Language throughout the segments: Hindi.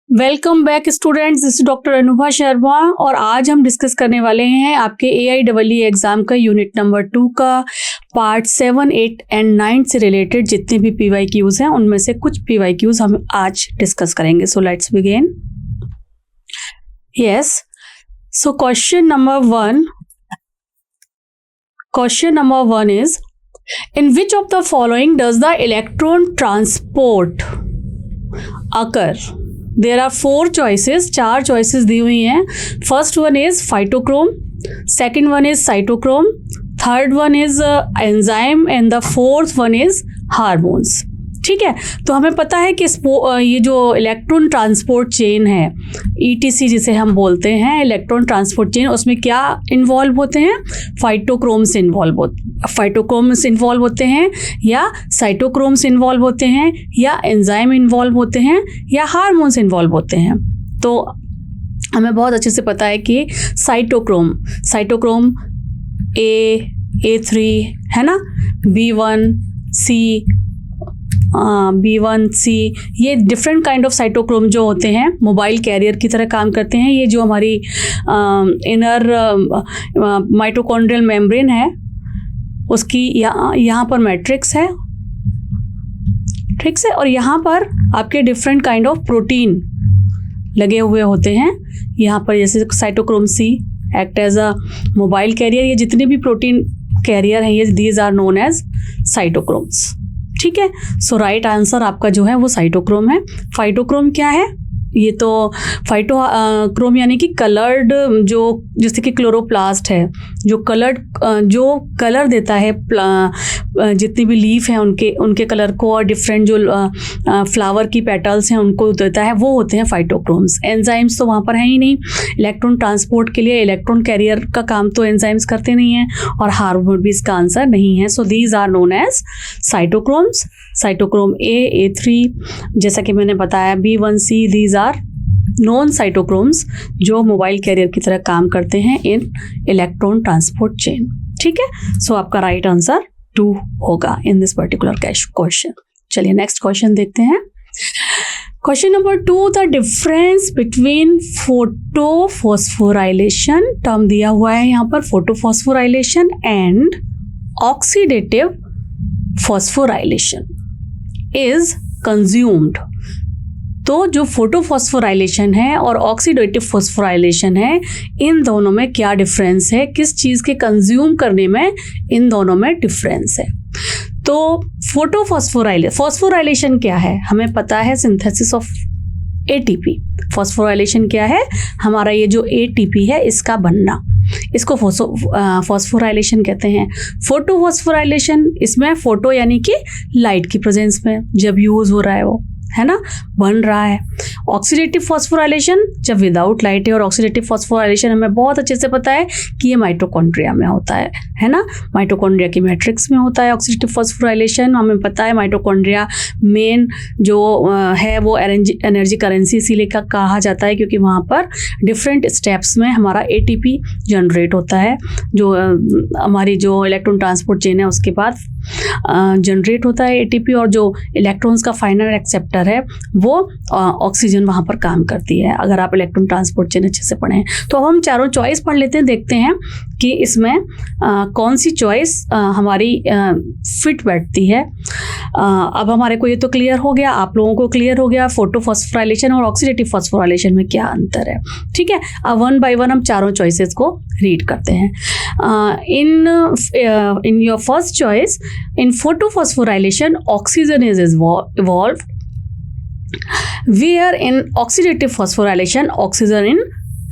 Welcome back students, this is doctor Anubha Sharma और आज हम डिस्कस करने वाले हैं आपके AIEE एग्जाम का यूनिट नंबर 2 का पार्ट 7, 8 एंड 9 से रिलेटेड जितने भी PYQs हैं उनमें से कुछ PYQs हम आज डिस्कस करेंगे। So let's begin. Yes, so question number 1 is in which of the following does the electron transport occur. There are 4 choices, 4 choices दी हुई हैं। First one is phytochrome, second one is cytochrome, third one is enzyme and the fourth one is hormones. ठीक है, तो हमें पता है कि ये जो इलेक्ट्रॉन ट्रांसपोर्ट चेन है ETC जिसे हम बोलते हैं, इलेक्ट्रॉन ट्रांसपोर्ट चेन, उसमें क्या इन्वॉल्व होते हैं? फाइटोक्रोम्स इन्वॉल्व होते हैं या साइटोक्रोम्स इन्वॉल्व होते हैं या एंजाइम इन्वॉल्व होते हैं या हार्मोन्स इन्वॉल्व होते हैं। तो हमें बहुत अच्छे से पता है कि साइटोक्रोम A3 है ना, B1C, ये डिफरेंट काइंड ऑफ साइटोक्रोम जो होते हैं मोबाइल कैरियर की तरह काम करते हैं। ये जो हमारी इनर माइटोकॉन्ड्रियल मेम्ब्रेन है उसकी यहाँ पर मैट्रिक्स है, ठीक है, और यहाँ पर आपके डिफरेंट काइंड ऑफ प्रोटीन लगे हुए होते हैं। यहाँ पर जैसे cytochrome C act as a mobile carrier. ये जितने भी प्रोटीन कैरियर हैं ये these are known as cytochromes. ठीक है, सो राइट आंसर आपका जो है वो साइटोक्रोम है। फाइटोक्रोम क्या है? ये तो फाइटोक्रोम यानी कि कलर्ड, जो जैसे कि क्लोरोप्लास्ट है जो कलर देता है जितनी भी लीफ हैं उनके कलर को, और डिफरेंट जो फ्लावर की पेटल्स हैं उनको देता है, वो होते हैं फाइटोक्रोम्स। एंजाइम्स तो वहाँ पर है ही नहीं। इलेक्ट्रॉन ट्रांसपोर्ट के लिए इलेक्ट्रॉन कैरियर का काम तो एंजाइम्स करते नहीं हैं, और हार्मोन भी इसका आंसर नहीं है। So these are known as cytochromes. Cytochrome A3, जैसा कि मैंने बताया B1C, these are known cytochromes जो मोबाइल कैरियर की तरह काम करते हैं इन इलेक्ट्रॉन ट्रांसपोर्ट चेन। ठीक है, सो आपका राइट आंसर 2 होगा इन दिस पर्टिकुलर क्वेश्चन। चलिए नेक्स्ट क्वेश्चन देखते हैं। Question number 2, the difference between photophosphorylation, term दिया हुआ है यहाँ पर photophosphorylation and oxidative phosphorylation is consumed. तो जो फोटोफॉस्फोराइलेशन है और ऑक्सीडेटिव फॉस्फोराइलेशन है, इन दोनों में क्या डिफरेंस है? किस चीज़ के कंज्यूम करने में इन दोनों में डिफरेंस है? तो फॉस्फोराइलेशन क्या है? हमें पता है सिंथेसिस ऑफ ATP। फॉस्फोराइलेशन क्या है? हमारा ये जो ATP है इसका बनना, इसको फॉस्फोराइलेशन कहते हैं। फोटोफॉस्फोराइलेशन, इसमें फोटो यानी कि लाइट की प्रेजेंस में जब यूज हो रहा है वो, है ना, बन रहा है। ऑक्सीडेटिव फॉस्फोराइलेशन जब विदाउट लाइट है, और ऑक्सीडेटिव फॉस्फोराइलेशन हमें बहुत अच्छे से पता है कि ये माइटोकॉन्ड्रिया में होता है ना, माइटोकॉन्ड्रिया की मैट्रिक्स में होता है ऑक्सीडेटिव फॉस्फोराइलेशन। हमें पता है माइटोकॉन्ड्रिया मेन जो है वो एनर्जी करेंसी इसीलिए कहा जाता है क्योंकि वहाँ पर डिफरेंट स्टेप्स में हमारा ATP जनरेट होता है, जो हमारी जो इलेक्ट्रॉन ट्रांसपोर्ट चेन है उसके बाद जनरेट होता है ATP, और जो इलेक्ट्रॉन्स का फाइनल एक्सेप्टर है वो ऑक्सीजन वहाँ पर काम करती है। अगर आप इलेक्ट्रॉन ट्रांसपोर्ट चेन अच्छे से पढ़ें तो अब हम चारों चॉइस पढ़ लेते हैं, देखते हैं कि इसमें कौन सी चॉइस हमारी फिट बैठती है। अब हमारे को ये तो क्लियर हो गया, आप लोगों को क्लियर हो गया फोटोफॉस्फोराइलेशन और ऑक्सीडेटिव फॉस्फोराइलेशन में क्या अंतर है। ठीक है, अब 1 by 1 हम चारों चॉइसेस को रीड करते हैं। In your first choice, in photophosphorylation oxygen is evolved, where in oxidative phosphorylation oxygen is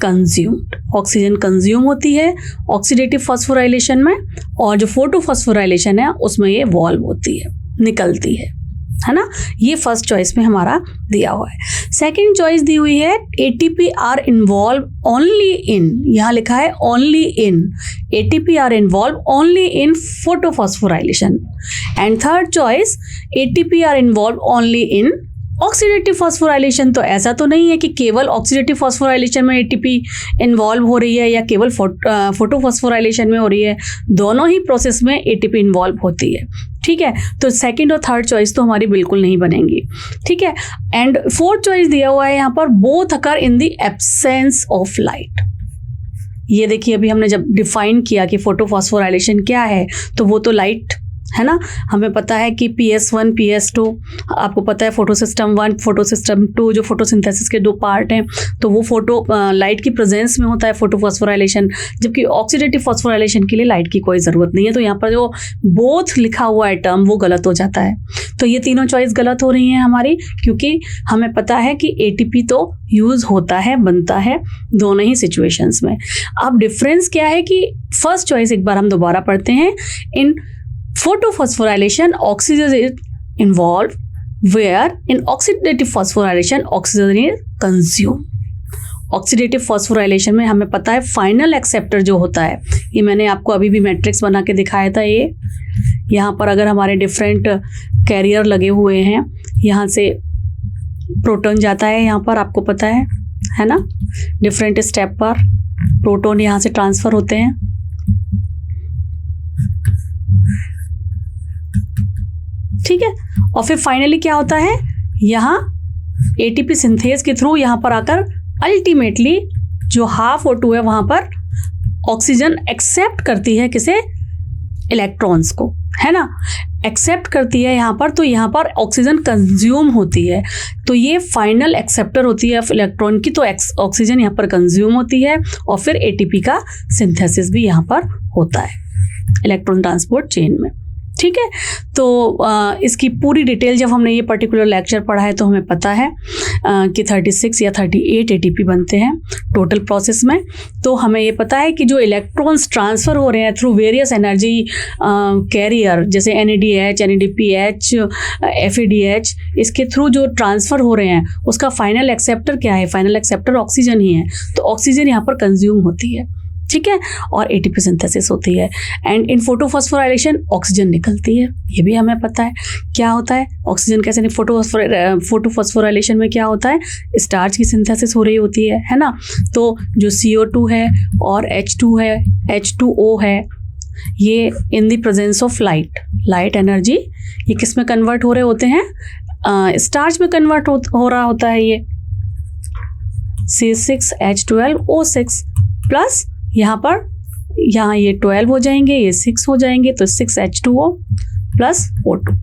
consumed। Oxygen consume होती है ऑक्सीडेटिव फॉस्फोराइलेशन में, और जो फोटोफॉस्फोराइलेशन है उसमें ये इवॉल्व होती है, निकलती है ना। ये फर्स्ट चॉइस में हमारा दिया हुआ है। सेकंड चॉइस दी हुई है ATP are involve only in, यहाँ लिखा है only in, ATP are involve only in photophosphorylation. And third choice ATP are involve only in oxidative phosphorylation. तो ऐसा तो नहीं है कि केवल ऑक्सीडेटिव फॉस्फोराइलेशन में ATP इन्वॉल्व हो रही है या केवल फोटोफॉस्फोराइलेशन में हो रही है, दोनों ही प्रोसेस में ATP इन्वॉल्व होती है। ठीक है, तो सेकंड और थर्ड चॉइस तो हमारी बिल्कुल नहीं बनेंगी, ठीक है। एंड फोर्थ चॉइस दिया हुआ है यहाँ पर, both occur in the absence of light. ये देखिए, अभी हमने जब डिफाइन किया कि फोटोफॉस्फोराइलेशन क्या है, तो वो तो लाइट है ना। हमें पता है कि PS1 PS2, आपको पता है फोटो सिस्टम 1 फोटो सिस्टम 2 जो फोटोसिंथेसिस के 2 पार्ट हैं, तो वो फोटो लाइट की प्रेजेंस में होता है फोटोफॉस्फोराइलेशन, जबकि ऑक्सीडेटिव फॉस्फोराइलेशन के लिए लाइट की कोई ज़रूरत नहीं है। तो यहाँ पर जो बोथ लिखा हुआ है टर्म वो गलत हो जाता है। तो ये तीनों चॉइस गलत हो रही हैं हमारी, क्योंकि हमें पता है कि ATP तो यूज़ होता है, बनता है दोनों ही सिचुएशंस में। अब डिफरेंस क्या है कि फर्स्ट चॉइस एक बार हम दोबारा पढ़ते हैं। इन photophosphorylation oxygen is involved, where in oxidative phosphorylation oxygen is consumed। Oxidative phosphorylation में हमें पता है फाइनल एक्सेप्टर जो होता है, ये मैंने आपको अभी भी मैट्रिक्स बना के दिखाया था। ये यहाँ पर अगर हमारे डिफरेंट कैरियर लगे हुए हैं, यहाँ से प्रोटॉन जाता है, यहाँ पर आपको पता है ना, डिफरेंट स्टेप पर प्रोटॉन यहाँ से ट्रांसफ़र होते हैं, ठीक है। और फिर फाइनली क्या होता है, यहाँ ATP सिंथेज के थ्रू यहाँ पर आकर अल्टीमेटली जो हाफ O2 है वहाँ पर ऑक्सीजन एक्सेप्ट करती है, किसे, इलेक्ट्रॉन्स को, है ना, एक्सेप्ट करती है यहाँ पर। तो यहाँ पर ऑक्सीजन कंज्यूम होती है, तो ये फाइनल एक्सेप्टर होती है इलेक्ट्रॉन की, तो ऑक्सीजन यहाँ पर कंज्यूम होती है और फिर ATP का सिंथेसिस भी यहाँ पर होता है इलेक्ट्रॉन ट्रांसपोर्ट चेन में, ठीक है। तो इसकी पूरी डिटेल जब हमने ये पर्टिकुलर लेक्चर पढ़ा है तो हमें पता है कि 36 या 38 ATP बनते हैं टोटल प्रोसेस में। तो हमें ये पता है कि जो इलेक्ट्रॉन्स ट्रांसफ़र हो रहे हैं थ्रू वेरियस एनर्जी कैरियर, जैसे NADH, NADPH, FADH, इसके थ्रू जो ट्रांसफ़र हो रहे हैं उसका फाइनल एक्सेप्टर क्या है, फाइनल एक्सेप्टर ऑक्सीजन ही है। तो ऑक्सीजन यहाँ पर कंज्यूम होती है, ठीक है, और ATP सिंथेसिस होती है। एंड इन फोटोफॉस्फोराइलेशन ऑक्सीजन निकलती है, ये भी हमें पता है क्या होता है ऑक्सीजन कैसे नहीं। फोटोफॉस्फोराइलेशन में क्या होता है, स्टार्च की सिंथेसिस हो रही होती है ना। तो जो CO2 है और H2 है, H2O है, ये in the presence of light energy ये किस में कन्वर्ट हो रहे होते हैं, स्टार्च में कन्वर्ट हो रहा होता है। ये C6H12O6 प्लस यहाँ ये 12 हो जाएंगे, ये 6 हो जाएंगे, तो 6H2O प्लस O2।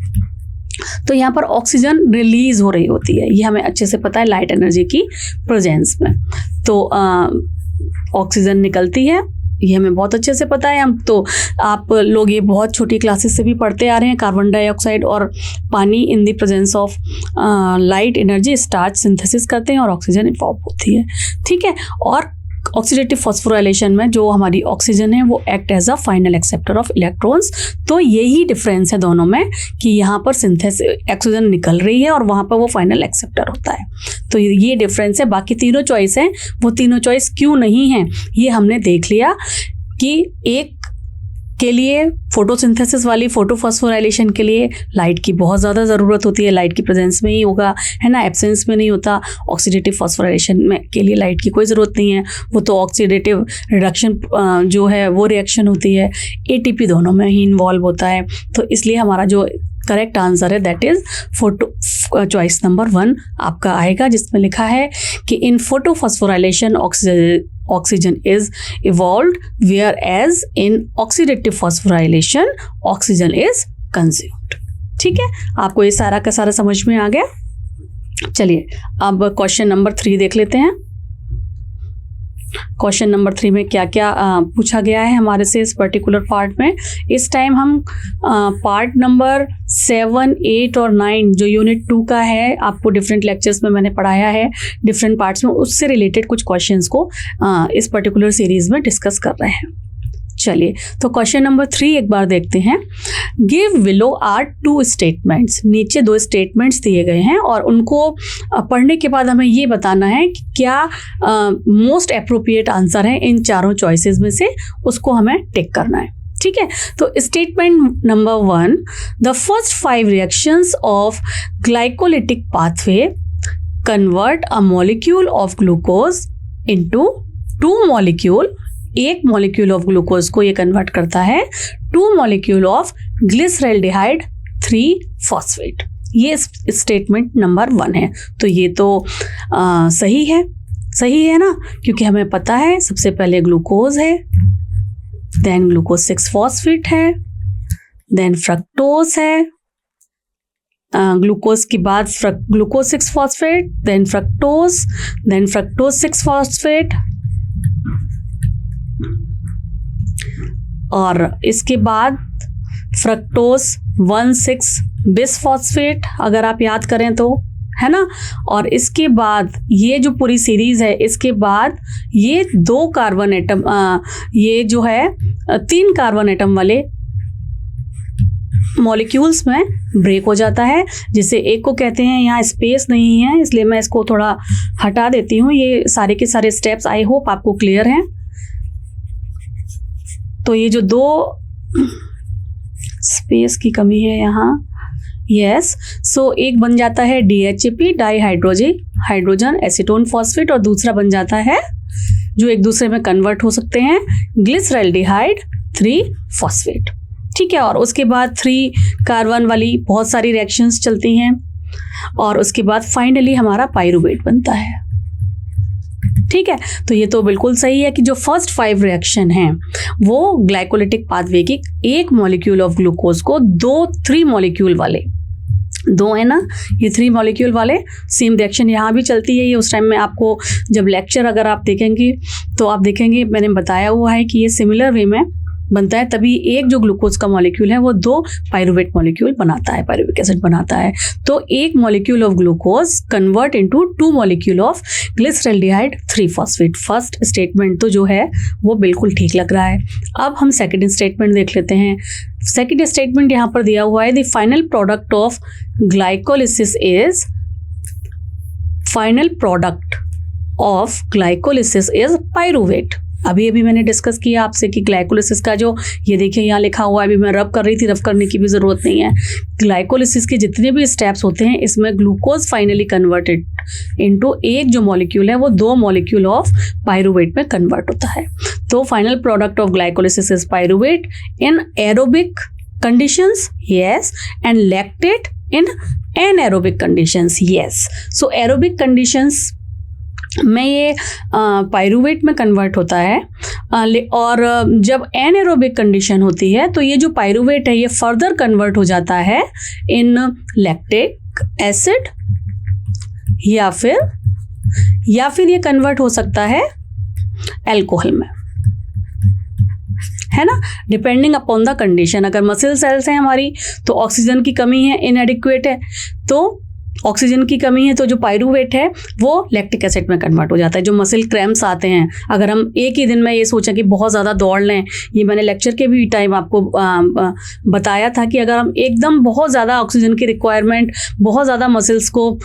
तो यहाँ पर ऑक्सीजन रिलीज हो रही होती है, ये हमें अच्छे से पता है लाइट एनर्जी की प्रेजेंस में। तो ऑक्सीजन निकलती है, ये हमें बहुत अच्छे से पता है। हम तो आप लोग ये बहुत छोटी क्लासेस से भी पढ़ते आ रहे हैं, कार्बन डाइऑक्साइड और पानी in the presence of light energy starch synthesis करते हैं और ऑक्सीजन इवॉल्व होती है, ठीक है। और ऑक्सीडेटिव फॉस्फोराइलेशन में जो हमारी ऑक्सीजन है वो act as a final acceptor of electrons. तो यही डिफरेंस है दोनों में कि यहाँ पर सिंथेसिस ऑक्सीजन निकल रही है और वहाँ पर वो फाइनल एक्सेप्टर होता है। तो ये डिफरेंस है। बाकी तीनों चॉइस हैं, वो तीनों चॉइस क्यों नहीं हैं ये हमने देख लिया कि एक के लिए फोटोसिंथेसिस वाली फोटोफॉस्फोराइलेशन के लिए लाइट की बहुत ज़्यादा ज़रूरत होती है, लाइट की प्रेजेंस में ही होगा, है ना, एब्सेंस में नहीं होता। ऑक्सीडेटिव फॉस्फोराइलेशन में के लिए लाइट की कोई ज़रूरत नहीं है, वो तो ऑक्सीडेटिव रिडक्शन जो है वो रिएक्शन होती है, ATP दोनों में ही इन्वॉल्व होता है। तो इसलिए हमारा जो करेक्ट आंसर है दैट इज चॉइस नंबर 1 आपका आएगा, जिसमें लिखा है कि in photophosphorylation oxygen is evolved whereas in oxidative phosphorylation oxygen is consumed. ठीक है, आपको ये सारा का सारा समझ में आ गया। चलिए अब क्वेश्चन नंबर 3 देख लेते हैं। क्वेश्चन नंबर 3 में क्या क्या पूछा गया है हमारे से इस पर्टिकुलर पार्ट में। इस टाइम हम पार्ट नंबर 7, 8 और 9 जो यूनिट 2 का है, आपको डिफरेंट लेक्चर्स में मैंने पढ़ाया है डिफरेंट पार्ट्स में, उससे रिलेटेड कुछ क्वेश्चंस को इस पर्टिकुलर सीरीज में डिस्कस कर रहे हैं। चलिए तो क्वेश्चन नंबर 3 एक बार देखते हैं। Give below are 2 statements. नीचे 2 स्टेटमेंट्स दिए गए हैं और उनको पढ़ने के बाद हमें ये बताना है कि क्या मोस्ट अप्रोप्रिएट आंसर है इन चारों चॉइसेस में से, उसको हमें टिक करना है। ठीक है, तो statement number 1, the first 5 reactions of glycolytic pathway convert a molecule of glucose into 2 molecule. एक मॉलिक्यूल ऑफ ग्लूकोज को ये कन्वर्ट करता है 2 मॉलिक्यूल ऑफ ग्लिसरल्डिहाइड 3-फॉस्फेट। ये स्टेटमेंट नंबर 1 है। तो ये तो सही है ना, क्योंकि हमें पता है सबसे पहले ग्लूकोज है, देन ग्लूकोज 6-फॉस्फेट है, देन फ्रक्टोज है, ग्लूकोज के बाद ग्लूकोज 6-फॉस्फेट, देन फ्रक्टोज 6-फॉस्फेट, और इसके बाद फ्रक्टोज 1,6-बिसफॉस्फेट, अगर आप याद करें तो, है ना। और इसके बाद ये जो पूरी सीरीज है, इसके बाद ये 2 कार्बन एटम, ये जो है 3 कार्बन एटम वाले मॉलिक्यूल्स में ब्रेक हो जाता है, जिसे एक को कहते हैं, यहाँ स्पेस नहीं है इसलिए मैं इसको थोड़ा हटा देती हूँ। ये सारे के सारे स्टेप्स आई होप आपको क्लियर हैं। तो ये जो 2 स्पेस की कमी है यहाँ, यस, सो एक बन जाता है DHAP, हाइड्रोजन एसीटोन फॉस्फेट, और दूसरा बन जाता है जो एक दूसरे में कन्वर्ट हो सकते हैं, ग्लिसरैल्डिहाइड 3-फॉस्फेट। ठीक है, और उसके बाद 3 कार्बन वाली बहुत सारी रिएक्शंस चलती हैं, और उसके बाद फाइनली हमारा पाइरूवेट बनता है। ठीक है, तो ये तो बिल्कुल सही है कि जो फर्स्ट 5 रिएक्शन हैं वो ग्लाइकोलिटिक पाथवे की 1 मॉलिक्यूल ऑफ ग्लूकोज को 3 मॉलिक्यूल वाले, 2 है ना, ये 3 मॉलिक्यूल वाले सेम रिएक्शन यहाँ भी चलती है। ये उस टाइम में आपको जब लेक्चर अगर आप देखेंगे तो आप देखेंगे मैंने बताया हुआ है कि ये सिमिलर वे में बनता है, तभी एक जो ग्लूकोज का मॉलिक्यूल है वो 2 पाइरूवेट मॉलिक्यूल बनाता है, पाइरूविक एसिड बनाता है। तो 1 molecule of glucose convert into 2 molecule of glyceraldehyde three phosphate. First statement तो जो है वो बिल्कुल ठीक लग रहा है। अब हम सेकंड स्टेटमेंट देख लेते हैं। सेकंड स्टेटमेंट यहाँ पर दिया हुआ है, the final product of glycolysis is, final product of glycolysis is pyruvate. अभी मैंने डिस्कस किया आपसे कि ग्लाइकोलिसिस का जो, ये देखिए यहाँ लिखा हुआ है, अभी मैं रब कर रही थी, रब करने की भी ज़रूरत नहीं है। ग्लाइकोलिसिस के जितने भी स्टेप्स होते हैं इसमें ग्लूकोज फाइनली कन्वर्टेड इनटू एक जो मॉलिक्यूल है वो 2 मॉलिक्यूल ऑफ पाइरूवेट में कन्वर्ट होता है। तो final product of glycolysis is pyruvate in aerobic conditions, yes, and lactate in anaerobic conditions, yes. So aerobic conditions में ये पाइरूवेट में कन्वर्ट होता है, और जब एनएरोबिक कंडीशन होती है तो ये जो पाइरूवेट है ये फर्दर कन्वर्ट हो जाता है इन लैक्टिक एसिड, या फिर ये कन्वर्ट हो सकता है अल्कोहल में, है ना, डिपेंडिंग अपॉन द कंडीशन। अगर मसल सेल्स हैं हमारी तो ऑक्सीजन की कमी है, इनएडिक्वेट है, तो ऑक्सीजन की कमी है तो जो पाइरूवेट है वो लैक्टिक एसिड में कन्वर्ट हो जाता है। जो मसल क्रैम्प्स आते हैं, अगर हम एक ही दिन में ये सोचें कि बहुत ज़्यादा दौड़ लें, ये मैंने लेक्चर के भी टाइम आपको बताया था कि अगर हम एकदम बहुत ज़्यादा ऑक्सीजन की रिक्वायरमेंट, बहुत ज़्यादा मसल्स को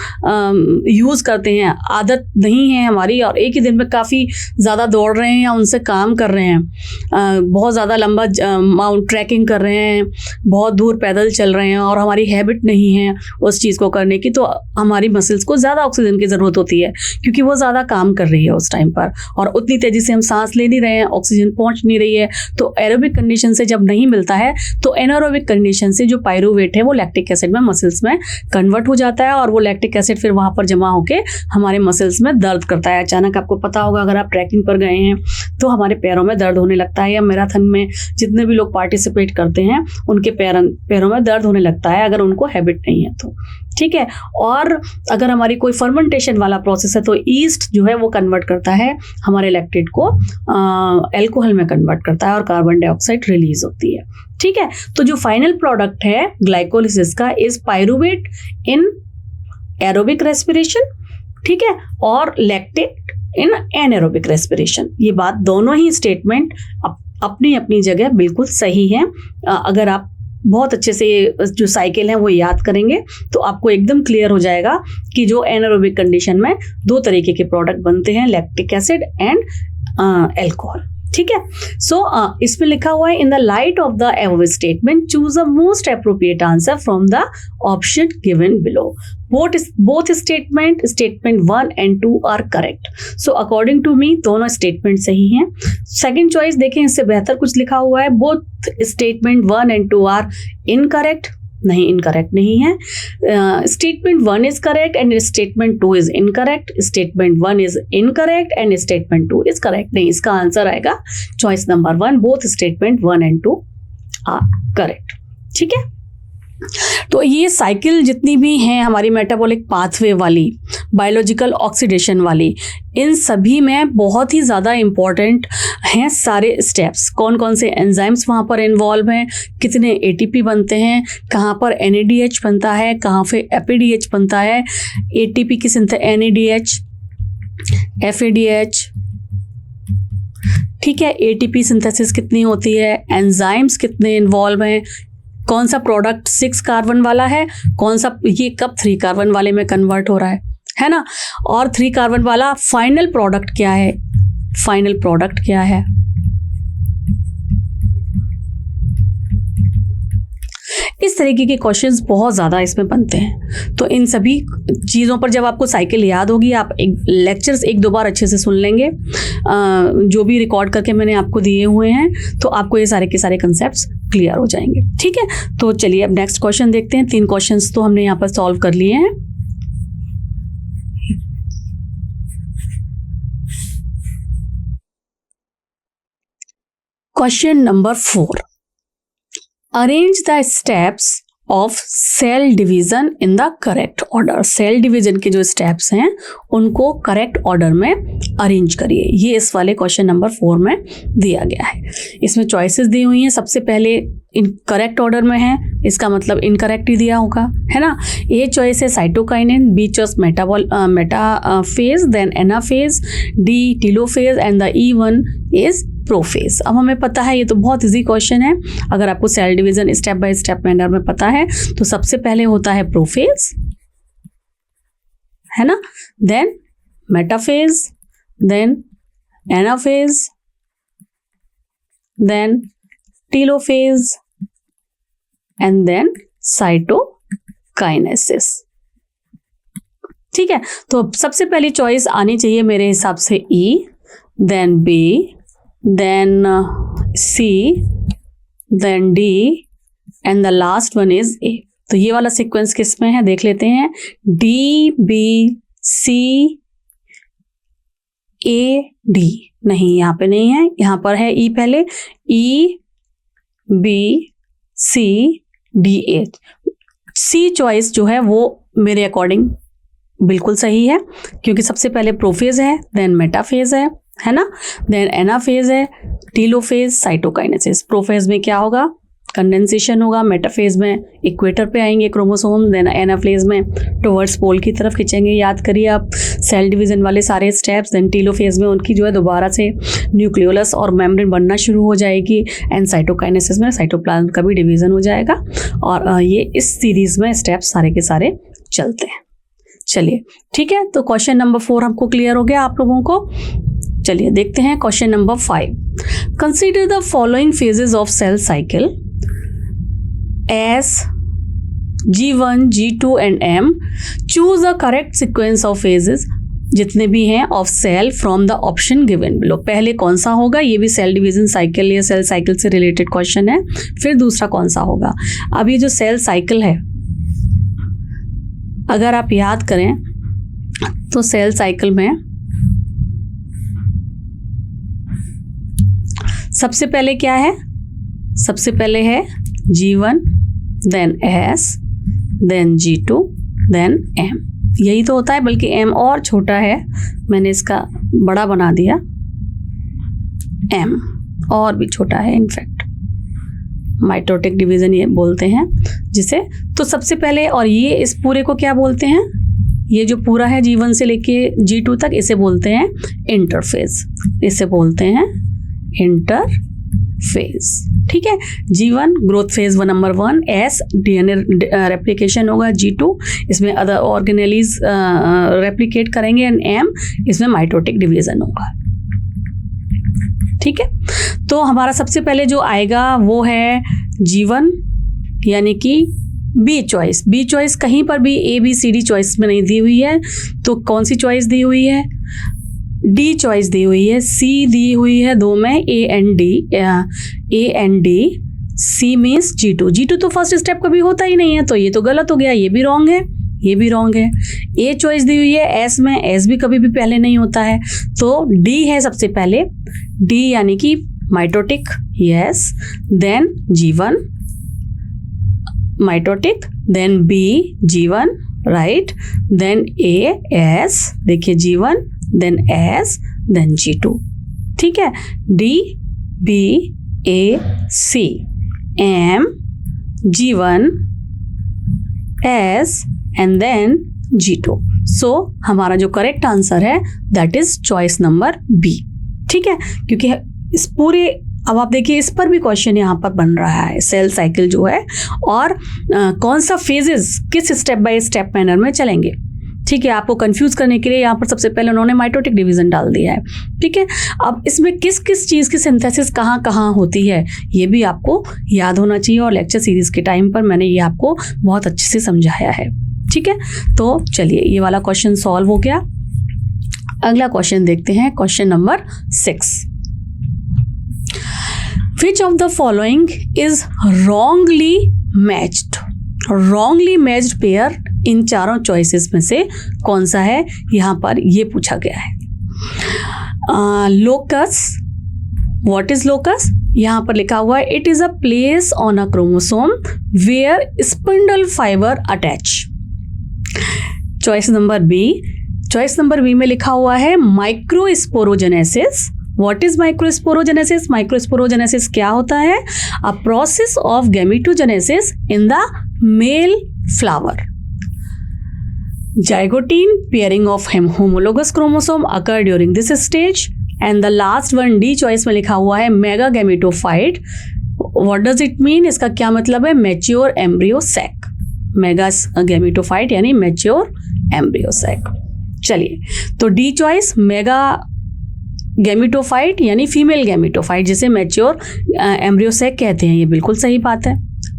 यूज़ करते हैं, आदत नहीं है हमारी, और एक ही दिन में काफ़ी ज़्यादा दौड़ रहे हैं या उनसे काम कर रहे हैं, बहुत ज़्यादा लंबा माउंट ट्रैकिंग कर रहे हैं, बहुत दूर पैदल चल रहे हैं, और हमारी हैबिट नहीं है उस चीज़ को करने की, तो हमारी मसल्स को ज़्यादा ऑक्सीजन की ज़रूरत होती है क्योंकि वो ज़्यादा काम कर रही है उस टाइम पर, और उतनी तेज़ी से हम सांस ले नहीं रहे हैं, ऑक्सीजन पहुंच नहीं रही है। तो एरोबिक कंडीशन से जब नहीं मिलता है तो एनारोबिक कंडीशन से जो पाइरूवेट है वो लैक्टिक एसिड में मसल्स में कन्वर्ट हो जाता है, और वो लैक्टिक एसिड फिर वहाँ पर जमा होकर हमारे मसल्स में दर्द करता है। अचानक आपको पता होगा अगर आप ट्रैकिंग पर गए हैं तो हमारे पैरों में दर्द होने लगता है, या मैराथन में जितने भी लोग पार्टिसिपेट करते हैं उनके पैरों में दर्द होने लगता है अगर उनको हैबिट नहीं है तो, ठीक है। और अगर हमारी कोई फर्मेंटेशन वाला प्रोसेस है तो ईस्ट जो है वो कन्वर्ट करता है हमारे लैक्टेट को अल्कोहल में कन्वर्ट करता है, और कार्बन डाइऑक्साइड रिलीज होती है, ठीक है। तो जो फाइनल प्रोडक्ट है ग्लाइकोलिसिस का is pyruvate in aerobic respiration, ठीक है, और लैक्टेट इन एनएरोबिक रेस्पिरेशन। ये बात दोनों ही स्टेटमेंट अपनी अपनी जगह बिल्कुल सही है। अगर आप बहुत अच्छे से जो साइकिल है वो याद करेंगे तो आपको एकदम क्लियर हो जाएगा कि जो एनारोबिक कंडीशन में 2 तरीके के प्रोडक्ट बनते हैं, लैक्टिक एसिड एंड अल्कोहल, ठीक है। सो इसमें लिखा हुआ है in the light of the above statement choose the most appropriate answer from the option given below. Both statement 1 and 2 are correct. So according to me दोनों स्टेटमेंट सही हैं। सेकंड चॉइस देखें, इससे बेहतर कुछ लिखा हुआ है, both statement 1 and 2 are incorrect. नहीं, इनकरेक्ट नहीं है। Statement 1 is correct and statement 2 is incorrect. Statement 1 is incorrect and statement 2 is correct. नहीं, इसका आंसर आएगा choice number 1, both statement 1 and 2 are correct. ठीक है, तो ये साइकिल जितनी भी हैं हमारी मेटाबॉलिक पाथवे वाली, बायोलॉजिकल ऑक्सीडेशन वाली, इन सभी में बहुत ही ज़्यादा इम्पॉर्टेंट हैं सारे स्टेप्स। कौन कौन से एंजाइम्स वहाँ पर इन्वॉल्व हैं, कितने एटीपी बनते हैं, कहाँ पर एनएडीएच बनता है, कहाँ पे एपीडीएच बनता है, एटीपी की एनएडीएच, एफएडीएच, ठीक है, एटीपी सिंथेसिस कितनी होती है, एंजाइम्स कितने इन्वॉल्व हैं, कौन सा प्रोडक्ट 6 कार्बन वाला है, कौन सा ये कब 3 कार्बन वाले में कन्वर्ट हो रहा है ना, और 3 कार्बन वाला फाइनल प्रोडक्ट क्या है, फाइनल प्रोडक्ट क्या है। इस तरीके के क्वेश्चंस बहुत ज़्यादा इसमें बनते हैं। तो इन सभी चीज़ों पर जब आपको साइकिल याद होगी, आप एक लेक्चर्स 1-2 बार अच्छे से सुन लेंगे, जो भी रिकॉर्ड करके मैंने आपको दिए हुए हैं, तो आपको ये सारे के सारे कंसेप्ट्स क्लियर हो जाएंगे। ठीक है, तो चलिए अब नेक्स्ट क्वेश्चन देखते हैं। 3 क्वेश्चंस तो हमने यहाँ पर सॉल्व कर लिए हैं। Question number 4, arrange the steps of cell division in the correct order. Cell division के जो स्टेप्स हैं उनको करेक्ट ऑर्डर में अरेंज करिए। ये इस वाले क्वेश्चन नंबर 4 में दिया गया है। इसमें चॉइसेस दी हुई हैं। सबसे पहले इनकरेक्ट ऑर्डर में है, इसका मतलब इनकरेक्ट ही दिया होगा, है ना। ए चॉइस है cytokinin, B choice metaphase, then anaphase, D telophase and the E1 is prophase. अब हमें पता है, ये तो बहुत इजी क्वेश्चन है। अगर आपको cell division step by step manner में पता है तो सबसे पहले होता है प्रोफेज, है ना, then metaphase, then anaphase, then telophase and then cytokinesis. ठीक है, तो सबसे पहली चॉइस आनी चाहिए मेरे हिसाब से E, then B, then C, then D and the last one is A। तो ये वाला सीक्वेंस किस में है देख लेते हैं। D, B, C, A, D। नहीं, यहाँ पे नहीं है, यहाँ पर है E पहले, E, B, C, D, A। C choice जो है वो मेरे अकॉर्डिंग बिल्कुल सही है, क्योंकि सबसे पहले प्रोफेज है, देन मेटाफेज है ना, देन एनाफेज है, टीलोफेज, साइटोकाइनेसिस। प्रोफेज में क्या होगा, कंडेंसेशन होगा, मेटाफेज में इक्वेटर पे आएंगे क्रोमोसोम, देन एनाफेज में टुवर्ड्स पोल की तरफ खींचेंगे। याद करिए आप सेल डिवीजन वाले सारे स्टेप्स। देन टीलोफेज में उनकी जो है दोबारा से न्यूक्लियोलस और मेम्ब्रेन बनना शुरू हो जाएगी, एंड साइटोकाइनेसिस में साइटोप्लाज्म का भी डिवीजन हो जाएगा। और ये इस सीरीज में स्टेप्स सारे के सारे चलते हैं। चलिए ठीक है, तो क्वेश्चन नंबर 4 हमको क्लियर हो गया आप लोगों को। चलिए देखते हैं question number 5। Consider the following phases of cell cycle S G1, G2 and M। Choose the correct sequence of phases जितने भी हैं of cell from the option given below. पहले कौन सा होगा, ये भी सेल डिवीजन साइकिल या सेल साइकिल से रिलेटेड क्वेश्चन है। फिर दूसरा कौन सा होगा। अब ये जो सेल साइकिल है, अगर आप याद करें तो सेल साइकिल में सबसे पहले क्या है, सबसे पहले है G1, then S, then G2, then M। यही तो होता है, बल्कि M और छोटा है, मैंने इसका बड़ा बना दिया। M और भी छोटा है, इनफैक्ट माइटोटिक डिवीजन ये बोलते हैं जिसे। तो सबसे पहले, और ये इस पूरे को क्या बोलते हैं, ये जो पूरा है G1 से लेके G2 तक, इसे बोलते हैं इंटरफेज, इसे बोलते हैं इंटरफेज। ठीक है, G1 growth phase number 1, S DNA replication होगा, G2 इसमें अदर ऑर्गेनेलीज रेप्लिकेट करेंगे, एंड M इसमें माइटोटिक डिवीजन होगा। ठीक है, तो हमारा सबसे पहले जो आएगा वो है G1, यानी कि बी चॉइस। बी चॉइस कहीं पर भी ABCD चॉइस में नहीं दी हुई है, तो कौन सी चॉइस दी हुई है, डी चॉइस दी हुई है, C दी हुई है 2 में, A and D, C means G2, G2 तो फर्स्ट स्टेप कभी होता ही नहीं है, तो ये तो गलत हो गया, ये भी रॉन्ग है, ये भी रॉन्ग है। ए चॉइस दी हुई है एस में, एस भी कभी भी पहले नहीं होता है, तो डी है सबसे पहले, डी यानी कि mitotic, yes, then G1 mitotic, then B G1 right, then A S, देखिए G1 then S then G2, ठीक है। D B A C M G1 S and then G2। So हमारा जो करेक्ट आंसर है that is choice number B, ठीक है। क्योंकि इस पूरे, अब आप देखिए इस पर भी क्वेश्चन यहाँ पर बन रहा है, सेल साइकिल जो है और कौन सा फेजेस किस स्टेप बाय स्टेप मैनर में चलेंगे, ठीक है। आपको कंफ्यूज करने के लिए यहाँ पर सबसे पहले उन्होंने माइटोटिक डिवीजन डाल दिया है, ठीक है। अब इसमें किस किस चीज़ की सिंथेसिस कहाँ कहाँ होती है ये भी आपको याद होना चाहिए, और लेक्चर सीरीज के टाइम पर मैंने ये आपको बहुत अच्छे से समझाया है, ठीक है। तो चलिए ये वाला क्वेश्चन सॉल्व हो गया। अगला क्वेश्चन देखते हैं, question number 6। Which of the following is wrongly matched? Wrongly matched pair इन चारों चॉइसेस में से कौन सा है, यहाँ पर ये पूछा गया है। Locus, what is locus? यहाँ पर लिखा हुआ है it is a place on a chromosome where spindle fibre attach. Choice number B, choice number B में लिखा हुआ है microsporogenesis. What is microsporogenesis? Microsporogenesis क्या होता है? A process of gametogenesis in the male flower. Zygotene pairing of homologous chromosome occur during this stage. And the last one D choice में लिखा हुआ है mega gametophyte. What does it mean? इसका क्या मतलब है? Mature embryo sac. Mega gametophyte यानी मैच्योर एम्ब्रियो सैक। चलिए, तो डी चॉइस मेगा गैमेटोफाइट यानी फीमेल गैमेटोफाइट जिसे मैच्योर एम्ब्रियो सैक कहते हैं, ये बिल्कुल सही बात है,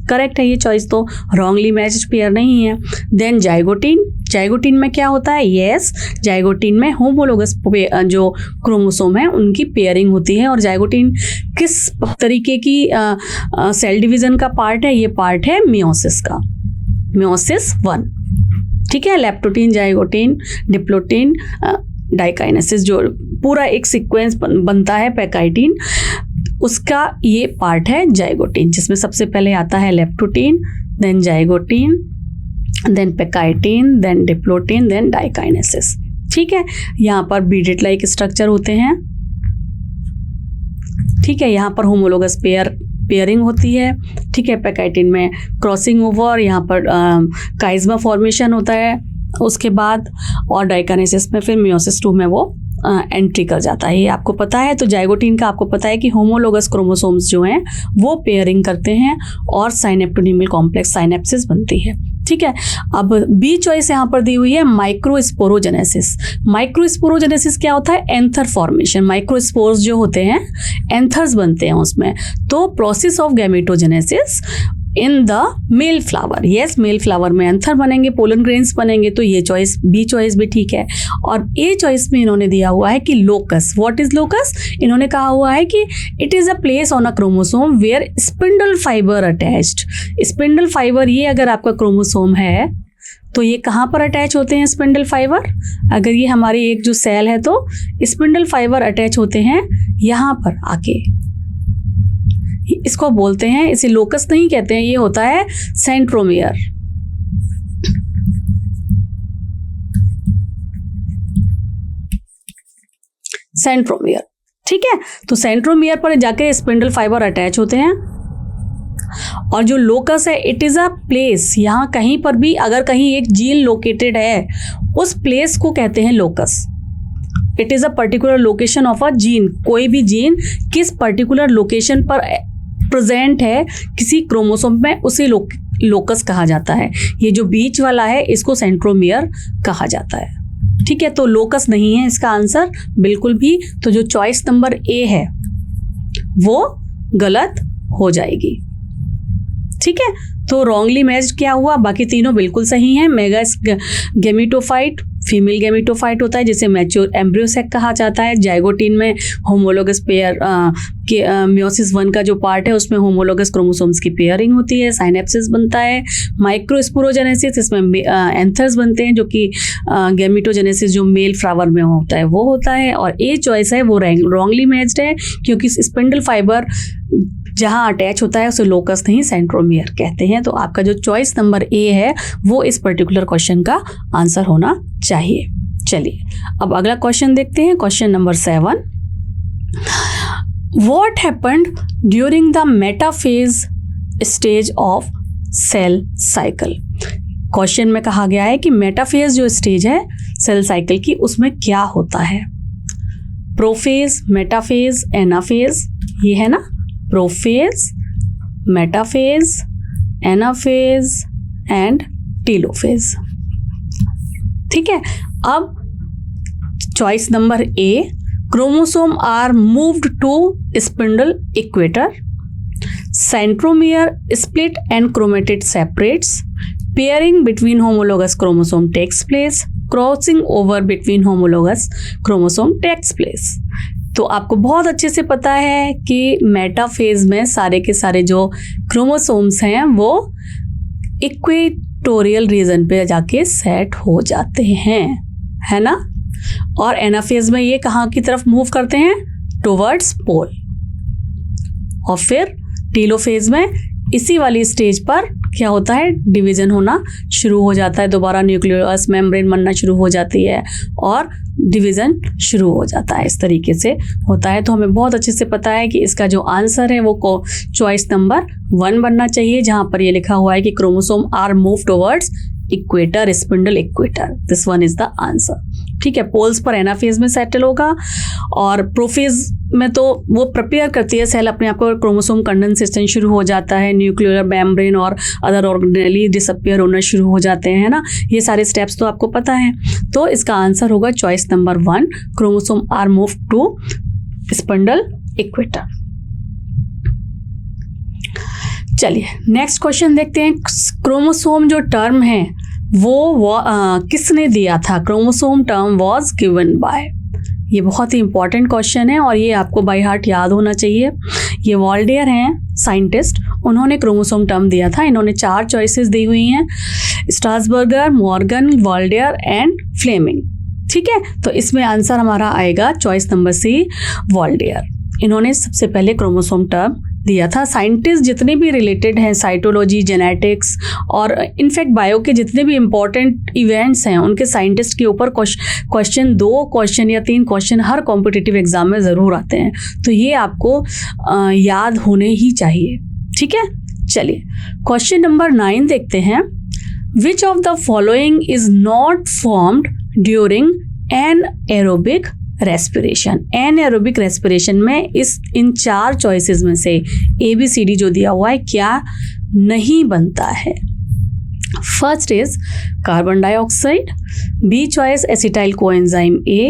करेक्ट है ये चॉइस, तो रॉन्गली मैच्ड पेयर नहीं है। देन जाइगोटीन, जाइगोटीन में क्या होता है? यस, जाइगोटीन में होमोलोगस जो क्रोमोसोम है उनकी पेयरिंग होती है। और जाइगोटीन किस तरीके की सेल डिवीजन का पार्ट है? ये पार्ट है मियोसिस का, मियोसिस 1, ठीक है। लेप्टोटीन, जाइगोटीन, डिप्लोटीन, डाइकाइनेसिस जो पूरा एक सीक्वेंस बनता है पैकाइटीन, उसका ये पार्ट है जाइगोटीन, जिसमें सबसे पहले आता है leptotene, then zygotene, then pachytene, then diplotene, then diakinesis, ठीक है। यहाँ पर बीडेट लाइक स्ट्रक्चर होते हैं, ठीक है। यहाँ पर होमोलोगस पेयरिंग होती है, ठीक है। पैकाइटीन में क्रॉसिंग ओवर, यहाँ पर काइज्मा फॉर्मेशन होता है उसके बाद, और डाइकाइनेसिस में फिर मियोसिस 2 में वो एंट्री कर जाता है, ये आपको पता है। तो जाइगोटीन का आपको पता है कि होमोलोगस क्रोमोसोम्स जो हैं वो पेयरिंग करते हैं और साइनेप्टोनीमल कॉम्प्लेक्स साइनेप्सिस बनती है, ठीक है। अब बी चॉइस यहाँ पर दी हुई है माइक्रोस्पोरोजेनेसिस। माइक्रोस्पोरोजेनेसिस क्या होता है? Anther formation. माइक्रोस्पोर्स जो होते हैं एंथर्स बनते हैं उसमें, तो process of gametogenesis in the male flower. Yes, male flower में एंथर बनेंगे, पोलन ग्रेन्स बनेंगे, तो ये चॉइस बी चॉइस भी ठीक है। और ए चॉइस में इन्होंने दिया हुआ है कि लोकस। What is locus? इन्होंने कहा हुआ है कि it is a place on a chromosome where spindle fibre attached. Spindle fibre, ये अगर आपका क्रोमोसोम है तो ये कहाँ पर अटैच होते हैं स्पिंडल फाइबर? अगर ये हमारी एक जो सेल है तो स्पिंडल फाइबर अटैच होते हैं यहाँ पर आके, इसको बोलते हैं, इसे लोकस नहीं कहते हैं, ये होता है सेंट्रोमियर। सेंट्रोमियर, ठीक है। तो सेंट्रोमियर पर जाके स्पिंडल फाइबर अटैच होते हैं। और जो लोकस है इट इज अ प्लेस, यहाँ कहीं पर भी अगर कहीं एक जीन लोकेटेड है उस प्लेस को कहते हैं locus. It is a particular location of a gene. कोई भी जीन किस पर्टिकुलर लोकेशन पर प्रेजेंट है किसी क्रोमोसोम में, उसे लोकस कहा जाता है। ये जो बीच वाला है इसको सेंट्रोमियर कहा जाता है, ठीक है। तो लोकस नहीं है इसका आंसर बिल्कुल भी, तो जो चॉइस नंबर ए है वो गलत हो जाएगी, ठीक है। तो रॉन्गली मैच्ड क्या हुआ? बाकी तीनों बिल्कुल सही हैं। मेगा गैमेटोफाइट फीमेल गैमेटोफाइट होता है जिसे मैच्योर एम्ब्रियो सैक कहा जाता है। जाइगोटीन में होमोलोगस पेयर कि मियोसिस 1 का जो पार्ट है उसमें होमोलोगस क्रोमोसोम्स की पेयरिंग होती है, साइनेप्सिस बनता है, माइक्रोस्पोरोजेनेसिस इसमें एंथर्स बनते हैं जो कि गैमेटोजेनेसिस जो मेल फ्लावर में होता है वो होता है। और ए चॉइस है वो रॉन्गली मैच्ड है क्योंकि स्पिंडल फाइबर जहाँ अटैच होता है उसे लोकस नहीं सेंट्रोमियर कहते हैं। तो आपका जो चॉइस नंबर ए है वो इस पर्टिकुलर क्वेश्चन का आंसर होना चाहिए। चलिए अब अगला क्वेश्चन देखते हैं, question number 7। What happened during the metaphase stage of cell cycle? Question में कहा गया है कि मेटाफेज जो स्टेज है सेल साइकिल की उसमें क्या होता है। प्रोफेज, मेटाफेज, एनाफेज, ये है ना, prophase, metaphase, anaphase and telophase. ठीक है, अब choice number A, chromosome are moved to spindle equator, centromere split and chromatid separates, pairing between homologous chromosome takes place, crossing over between homologous chromosome takes place. तो आपको बहुत अच्छे से पता है कि मेटाफेज में सारे के सारे जो क्रोमोसोम्स हैं वो इक्वेटोरियल रीजन पे जाके सेट हो जाते हैं, है ना। और एनाफेज में ये कहाँ की तरफ मूव करते हैं, टुवर्ड्स पोल। और फिर टीलोफेज में इसी वाली स्टेज पर क्या होता है, डिवीजन होना शुरू हो जाता है, दोबारा न्यूक्लियस मेम्ब्रेन बनना शुरू हो जाती है और डिवीजन शुरू हो जाता है। इस तरीके से होता है। तो हमें बहुत अच्छे से पता है कि इसका जो आंसर है वो चॉइस नंबर 1 बनना चाहिए, जहां पर ये लिखा हुआ है कि chromosome are move towards equator, spindle equator. This one is the answer. ठीक है, पोल्स पर एनाफेज में सेटल होगा और प्रोफेज में तो वो प्रिपेयर करती है सेल अपने आप को, क्रोमोसोम कंडेंसेशन शुरू हो जाता है, न्यूक्लियर मेम्ब्रेन और अदर ऑर्गेनेली डिसअपियर होना शुरू हो जाते हैं, है ना। ये सारे स्टेप्स तो आपको पता है। तो इसका आंसर होगा choice number 1, chromosome are move to spindle equator. चलिए नेक्स्ट क्वेश्चन देखते हैं। क्रोमोसोम जो टर्म है वो किसने दिया था, chromosome term was given by. ये बहुत ही इंपॉर्टेंट क्वेश्चन है और ये आपको बाय हार्ट याद होना चाहिए। ये वॉल्डेयर हैं साइंटिस्ट, उन्होंने क्रोमोसोम टर्म दिया था। इन्होंने 4 चॉइसेस दी हुई हैं, स्ट्रासबर्गर, मॉर्गन, वॉल्डेयर एंड फ्लेमिंग। ठीक है, तो इसमें आंसर हमारा आएगा चॉइस नंबर सी, वॉल्डेयर। इन्होंने सबसे पहले क्रोमोसोम टर्म दिया था। साइंटिस्ट जितने भी रिलेटेड हैं, साइटोलॉजी, जेनेटिक्स और इनफैक्ट बायो के जितने भी इम्पॉर्टेंट इवेंट्स हैं, उनके साइंटिस्ट के ऊपर क्वेश्चन 2 क्वेश्चन या 3 क्वेश्चन हर कॉम्पिटिटिव एग्जाम में ज़रूर आते हैं। तो ये आपको याद होने ही चाहिए। ठीक है, चलिए क्वेश्चन नंबर 9 देखते हैं। विच of the following is not formed during anaerobic respiration. Anaerobic respiration में इन 4 चॉइसेस में से ABCD जो दिया हुआ है क्या नहीं बनता है। First is carbon dioxide, B choice acetyl coenzyme A,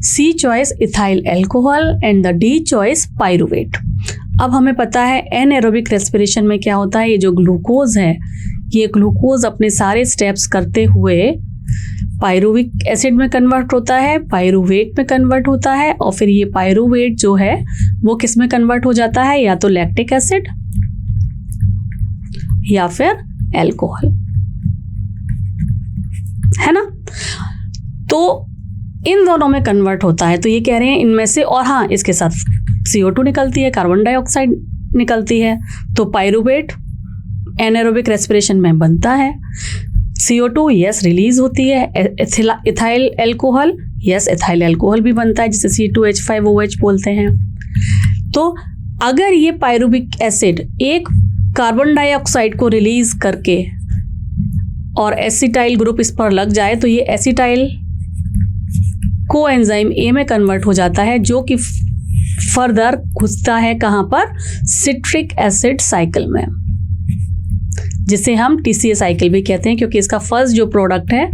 C choice ethyl alcohol and the D choice pyruvate. अब हमें पता है एनएरोबिक रेस्पिरेशन में क्या होता है, ये जो ग्लूकोज है, ये ग्लूकोज अपने सारे स्टेप्स करते हुए पायरुविक एसिड में कन्वर्ट होता है, पायरुवेट में कन्वर्ट होता है और फिर ये पायरुवेट जो है वो किस में कन्वर्ट हो जाता है, या तो लैक्टिक एसिड या फिर अल्कोहल, है ना। तो इन दोनों में कन्वर्ट होता है। तो ये कह रहे हैं इनमें से, और हाँ इसके साथ CO2 निकलती है, कार्बन डाइऑक्साइड निकलती है। तो पायरुवेट एनारोबिक रेस्पिरेशन में बनता है। CO2 यस रिलीज होती है। Ethyl alcohol, yes ethyl alcohol भी बनता है जिसे C2H5OH बोलते हैं। तो अगर ये पायरुविक एसिड एक कार्बन डाइऑक्साइड को रिलीज करके और एसिटाइल ग्रुप इस पर लग जाए तो ये एसिटाइल कोएंजाइम A में कन्वर्ट हो जाता है, जो कि फर्दर घुसता है कहाँ पर, सिट्रिक एसिड साइकिल में, जिसे हम TCA साइकिल भी कहते हैं क्योंकि इसका फर्स्ट जो प्रोडक्ट है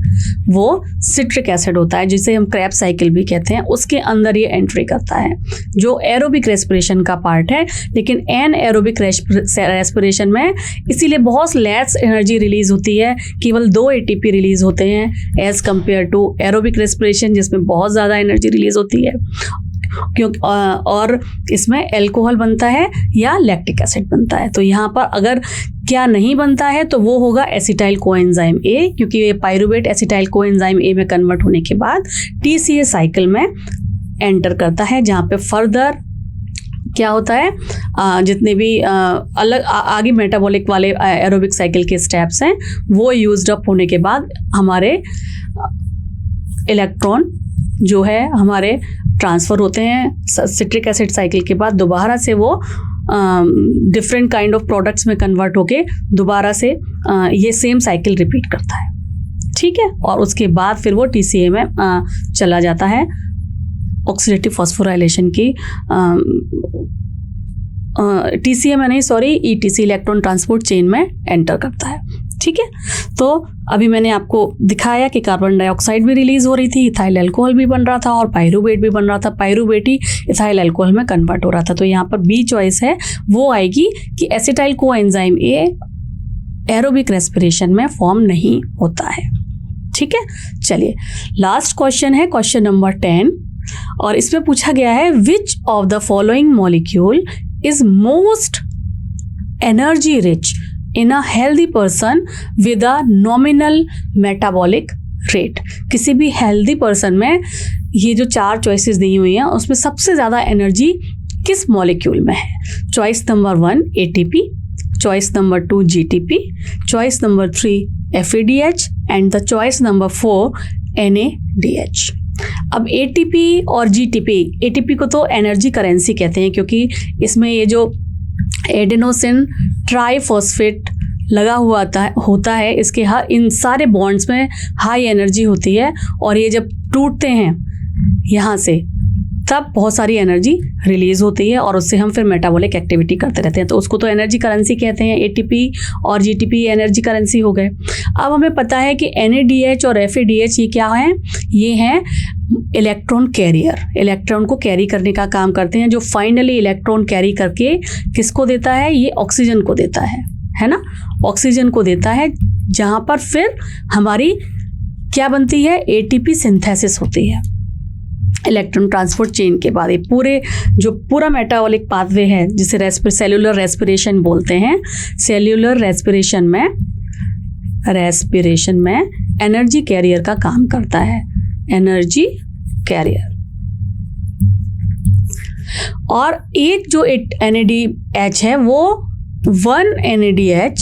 वो सिट्रिक एसिड होता है, जिसे हम क्रैब साइकिल भी कहते हैं। उसके अंदर ये एंट्री करता है जो एरोबिक रेस्पिरेशन का पार्ट है। लेकिन एनएरोबिक रेस्पिरेशन में इसीलिए बहुत लेस एनर्जी रिलीज होती है, केवल 2 ATP रिलीज होते हैं as compare to aerobic respiration जिसमें बहुत ज़्यादा एनर्जी रिलीज होती है। क्योंकि और इसमें एल्कोहल बनता है या लैक्टिक एसिड बनता है। तो यहाँ पर अगर क्या नहीं बनता है तो वो होगा एसिटाइल कोएंजाइम ए, क्योंकि ये पाइरूवेट एसिटाइल कोएंजाइम ए में कन्वर्ट होने के बाद TCA साइकिल में एंटर करता है, जहाँ पे फर्दर क्या होता है, जितने भी अलग आगे मेटाबॉलिक वाले एरोबिक साइकिल के स्टेप्स हैं वो यूज्ड अप होने के बाद हमारे इलेक्ट्रॉन जो है हमारे ट्रांसफ़र होते हैं सिट्रिक एसिड साइकिल के बाद, दोबारा से वो डिफरेंट काइंड ऑफ प्रोडक्ट्स में कन्वर्ट होके दोबारा से ये सेम साइकिल रिपीट करता है, ठीक है। और उसके बाद फिर वो TCA में चला जाता है, ऑक्सीडेटिव फॉस्फोराइलेशन की TCA में नहीं, sorry, ETC electron transport chain में एंटर करता है, ठीक है। तो अभी मैंने आपको दिखाया कि कार्बन डाइऑक्साइड भी रिलीज हो रही थी, इथाइल अल्कोहल भी बन रहा था और पाइरूवेट भी बन रहा था, पाइरूवेट ही इथाइल अल्कोहल में कन्वर्ट हो रहा था। तो यहाँ पर बी चॉइस है वो आएगी कि acetyl coenzyme A aerobic respiration में फॉर्म नहीं होता है, ठीक है। चलिए लास्ट क्वेश्चन है क्वेश्चन नंबर 10, और इसमें पूछा गया है विच of the following molecule is most energy rich in a healthy person with a nominal metabolic rate. किसी भी हेल्दी पर्सन में ये जो 4 चॉइसेस दी हुई हैं उसमें सबसे ज़्यादा एनर्जी किस मॉलिक्यूल में है। Choice number 1 ATP, choice number 2 GTP, choice number 3 FADH and the choice number 4 NADH। अब ATP और ATP को तो एनर्जी करेंसी कहते हैं, क्योंकि इसमें ये जो एडेनोसिन ट्राइफॉस्फेट लगा हुआ होता है, इसके इन सारे बॉन्ड्स में हाई एनर्जी होती है, और ये जब टूटते हैं यहाँ से तब बहुत सारी एनर्जी रिलीज होती है और उससे हम फिर मेटाबॉलिक एक्टिविटी करते रहते हैं, तो उसको तो एनर्जी करेंसी कहते हैं। ATP और GTP एनर्जी करेंसी हो गए। अब हमें पता है कि NADH और FADH ये क्या है, ये हैं इलेक्ट्रॉन कैरियर, इलेक्ट्रॉन को कैरी करने का काम करते हैं, जो फाइनली इलेक्ट्रॉन कैरी करके किसको देता है, ये ऑक्सीजन को देता है ना, ऑक्सीजन को देता है, जहाँ पर फिर हमारी क्या बनती है, ATP सिंथेसिस होती है इलेक्ट्रॉन ट्रांसपोर्ट चेन के बाद। ये पूरा मेटाबॉलिक पाथवे है जिसे सेल्यूलर रेस्पिरेशन बोलते हैं। सेल्यूलर रेस्पिरेशन में एनर्जी कैरियर का काम करता है, एनर्जी कैरियर। और एक जो NADH है वो 1 NADH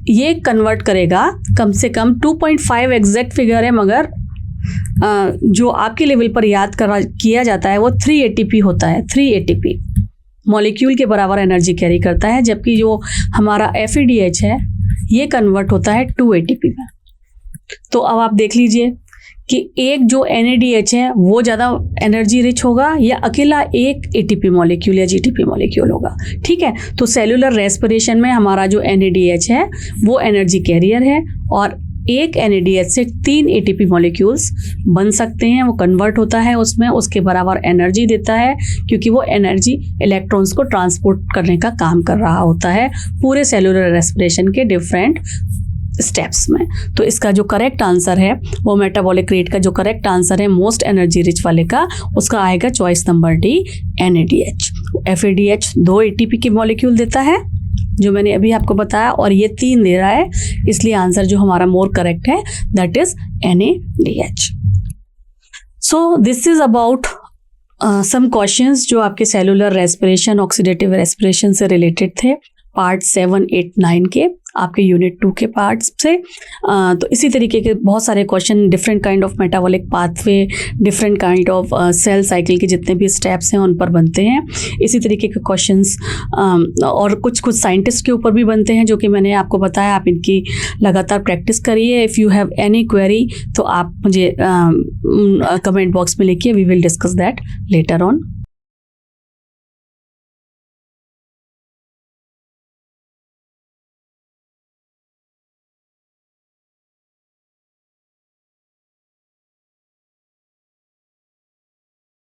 ये कन्वर्ट करेगा कम से कम 2.5 एग्जैक्ट फिगर है, मगर जो आपके लेवल पर याद किया जाता है वो 3 ATP होता है। 3 ATP मॉलिक्यूल के बराबर एनर्जी कैरी करता है, जबकि जो हमारा FADH है ये कन्वर्ट होता है 2 ATP में। तो अब आप देख लीजिए कि एक जो NADH है वो ज़्यादा एनर्जी रिच होगा या अकेला एक ATP मॉलिक्यूल या GTP मॉलिक्यूल होगा, ठीक है। तो सेलुलर रेस्पिरेशन में हमारा जो NADH है वो एनर्जी कैरियर है, और एक NADH से 3 ATP मॉलिक्यूल्स बन सकते हैं, वो कन्वर्ट होता है उसमें, उसके बराबर एनर्जी देता है, क्योंकि वो एनर्जी इलेक्ट्रॉन्स को ट्रांसपोर्ट करने का काम कर रहा होता है पूरे सेलुलर रेस्पिरेशन के डिफरेंट स्टेप्स में। तो इसका जो करेक्ट आंसर है वो मेटाबॉलिक रेट का जो करेक्ट आंसर है मोस्ट एनर्जी रिच वाले का, उसका आएगा choice number D NADH। FADH 2 ATP के मॉलिक्यूल देता है जो मैंने अभी आपको बताया, और ये 3 दे रहा है, इसलिए आंसर जो हमारा मोर करेक्ट है that is NADH। So this is about some questions जो आपके सेलुलर रेस्पिरेशन ऑक्सीडेटिव रेस्पिरेशन से रिलेटेड थे, पार्ट 7, 8, 9 के आपके यूनिट 2 के पार्ट्स से। तो इसी तरीके के बहुत सारे question, different kind of metabolic pathway, different kind of cell cycle के जितने भी स्टेप्स हैं उन पर बनते हैं। इसी तरीके के क्वेश्चंस और कुछ साइंटिस्ट के ऊपर भी बनते हैं, जो कि मैंने आपको बताया। आप इनकी लगातार प्रैक्टिस करिए। If you have any query तो आप मुझे कमेंट बॉक्स में लिखिए, we will discuss that later on.